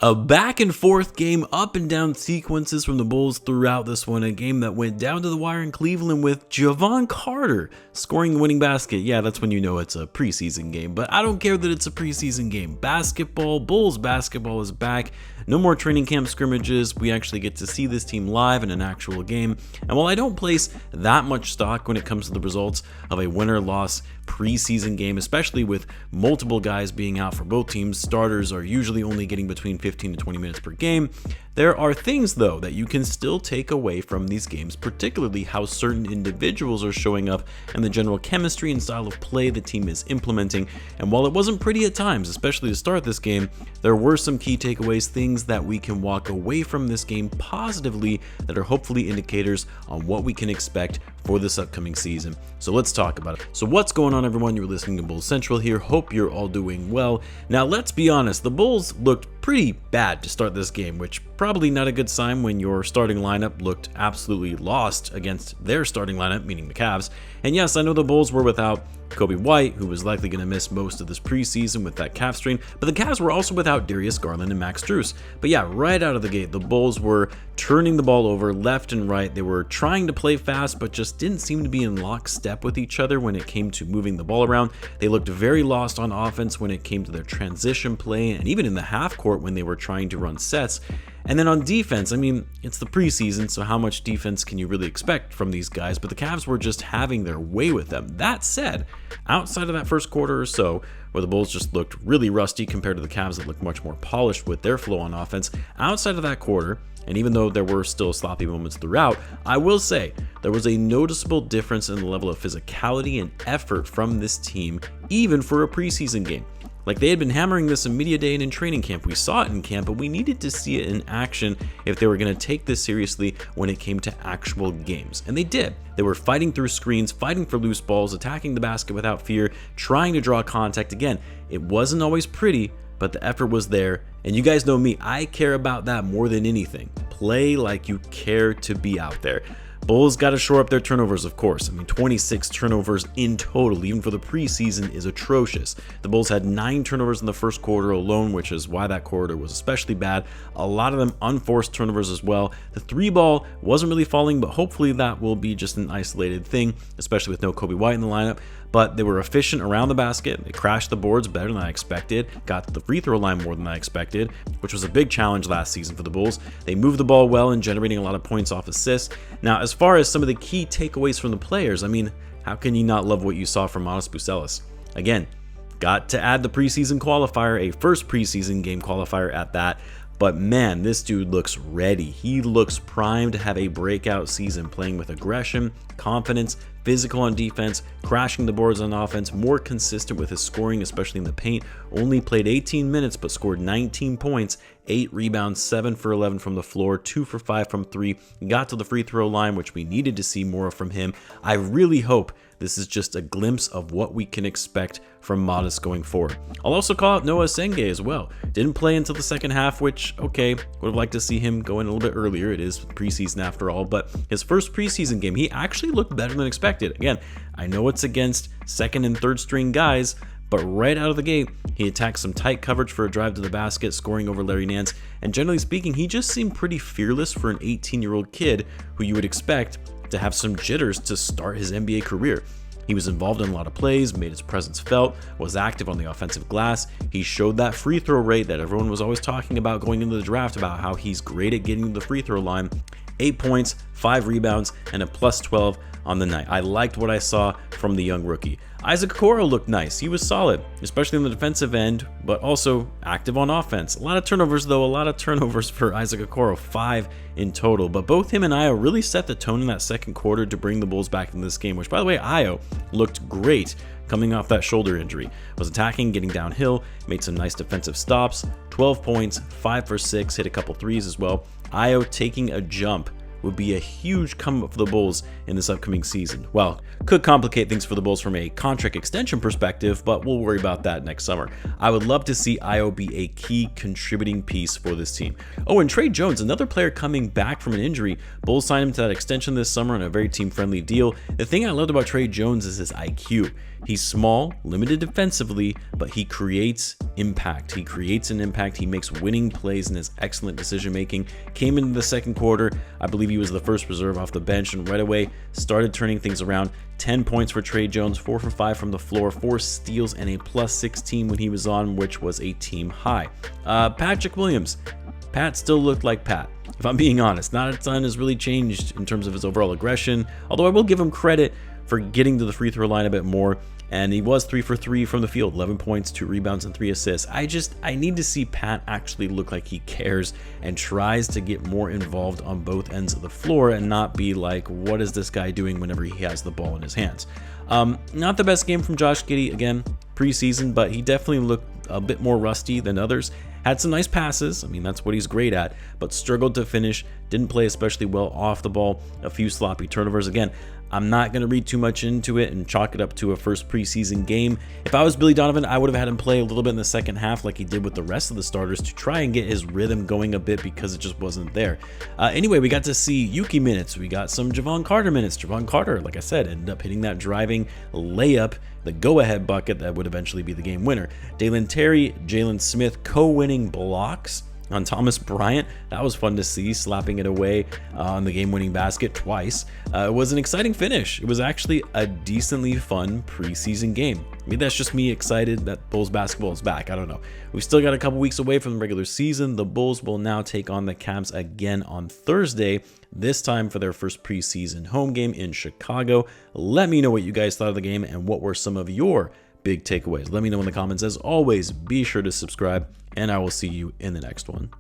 A back and forth game, up and down sequences from the Bulls throughout this one. A game that went down to the wire in Cleveland with Javon Carter scoring the winning basket. Yeah, that's when you know it's a preseason game, but I don't care that it's a preseason game. Basketball, Bulls basketball is back. No more training camp scrimmages. We actually get to see this team live in an actual game. And while I don't place that much stock when it comes to the results of a win-or-loss preseason game, especially with multiple guys being out for both teams, starters are usually only getting between 15 to 20 minutes per game. There are things, though, that you can still take away from these games, particularly how certain individuals are showing up and the general chemistry and style of play the team is implementing. And while it wasn't pretty at times, especially to start this game, there were some key takeaways, things that we can walk away from this game positively that are hopefully indicators on what we can expect for this upcoming season. So let's talk about it. So what's going on, everyone? You're listening to Bulls Central here. Hope you're all doing well. Now, let's be honest, the Bulls looked pretty bad to start this game, which probably not a good sign when your starting lineup looked absolutely lost against their starting lineup, meaning the Cavs. And yes, I know the Bulls were without Kobe White, who was likely going to miss most of this preseason with that calf strain, but the Cavs were also without Darius Garland and Max Strus. But yeah, right out of the gate, the Bulls were turning the ball over left and right. They were trying to play fast, but just didn't seem to be in lockstep with each other when it came to moving the ball around. They looked very lost on offense when it came to their transition play, and even in the half court when they were trying to run sets. And then on defense, I mean, it's the preseason, so how much defense can you really expect from these guys? But the Cavs were just having their way with them. That said, outside of that first quarter or so, where the Bulls just looked really rusty compared to the Cavs that looked much more polished with their flow on offense, outside of that quarter, and even though there were still sloppy moments throughout, I will say there was a noticeable difference in the level of physicality and effort from this team, even for a preseason game. Like, they had been hammering this in media day and in training camp. We saw it in camp, but we needed to see it in action if they were going to take this seriously when it came to actual games. And they did. They were fighting through screens, fighting for loose balls, attacking the basket without fear, trying to draw contact. Again, it wasn't always pretty, but the effort was there. And you guys know me, I care about that more than anything. Play like you care to be out there. Bulls got to shore up their turnovers, of course. I mean, 26 turnovers in total, even for the preseason, is atrocious. The Bulls had 9 turnovers in the first quarter alone, which is why that quarter was especially bad. A lot of them unforced turnovers as well. The 3-ball wasn't really falling, but hopefully that will be just an isolated thing, especially with no Kobe White in the lineup. But they were efficient around the basket. They crashed the boards better than I expected, got to the free throw line more than I expected, which was a big challenge last season for the Bulls. They moved the ball well and generating a lot of points off assists. Now, as far as some of the key takeaways from the players, I mean, how can you not love what you saw from Buzelis? Again, got to add the preseason qualifier, a first preseason game qualifier at that. But man, this dude looks ready. He looks primed to have a breakout season, playing with aggression, confidence, physical on defense, crashing the boards on offense, more consistent with his scoring, especially in the paint. Only played 18 minutes, but scored 19 points, 8 rebounds, 7 for 11 from the floor, 2 for 5 from 3. Got to the free throw line, which we needed to see more from him. I really hope this is just a glimpse of what we can expect from Modest going forward. I'll also call out Noah Senge as well. Didn't play until the second half, which, okay, would have liked to see him go in a little bit earlier. It is preseason after all, but his first preseason game, he actually looked better than expected. Again, I know it's against second and third string guys, but right out of the gate, he attacked some tight coverage for a drive to the basket, scoring over Larry Nance, and generally speaking, he just seemed pretty fearless for an 18-year-old kid who you would expect to have some jitters to start his NBA career. He was involved in a lot of plays, made his presence felt, was active on the offensive glass. He showed that free throw rate that everyone was always talking about going into the draft, about how he's great at getting to the free throw line. 8 points, 5 rebounds, and a plus 12 on the night. I liked what I saw from the young rookie. Isaac Okoro looked nice. He was solid, especially on the defensive end, but also active on offense. A lot of turnovers, though. A lot of turnovers for Isaac Okoro, 5 in total. But both him and Ayo really set the tone in that second quarter to bring the Bulls back into this game, which, by the way, Ayo looked great coming off that shoulder injury. Was attacking, getting downhill, made some nice defensive stops, 12 points, 5 for 6, hit a couple threes as well. Ayo taking a jump would be a huge come up for the Bulls in this upcoming season. Well, could complicate things for the Bulls from a contract extension perspective, but we'll worry about that next summer. I would love to see Ayo be a key contributing piece for this team. Oh, and Tre Jones, another player coming back from an injury. Bulls signed him to that extension this summer on a very team-friendly deal. The thing I loved about Tre Jones is his IQ. He's small, limited defensively, but he creates impact. He creates an impact. He makes winning plays and has excellent decision making. Came into the second quarter, I believe he was the first reserve off the bench, and right away started turning things around. 10 points for Trey Jones, 4 for 5 from the floor, 4 steals, and a plus 16 when he was on, which was a team high. Patrick Williams. Pat still looked like Pat, if I'm being honest. Not a ton has really changed in terms of his overall aggression, although I will give him credit for getting to the free throw line a bit more, and he was 3 for 3 from the field, 11 points, 2 rebounds, and 3 assists. I need to see Pat actually look like he cares and tries to get more involved on both ends of the floor and not be like, what is this guy doing whenever he has the ball in his hands? Not the best game from Josh Giddey, again, preseason, but he definitely looked a bit more rusty than others. Had some nice passes, I mean, that's what he's great at, but struggled to finish, didn't play especially well off the ball, a few sloppy turnovers. Again, I'm not going to read too much into it and chalk it up to a first preseason game. If I was Billy Donovan, I would have had him play a little bit in the second half like he did with the rest of the starters to try and get his rhythm going a bit because it just wasn't there. Anyway, we got to see Yuki minutes. We got some Javon Carter minutes. Javon Carter, like I said, ended up hitting that driving layup, the go-ahead bucket that would eventually be the game winner. Dalen Terry, Jalen Smith co-winning blocks on Thomas Bryant. That was fun to see, slapping it away on the game-winning basket twice. It was an exciting finish. It was actually a decently fun preseason game. Maybe that's just me excited that Bulls basketball is back. I don't know. We've still got a couple weeks away from the regular season. The Bulls will now take on the Cavs again on Thursday, this time for their first preseason home game in Chicago. Let me know what you guys thought of the game and what were some of your big takeaways. Let me know in the comments. As always, be sure to subscribe, and I will see you in the next one.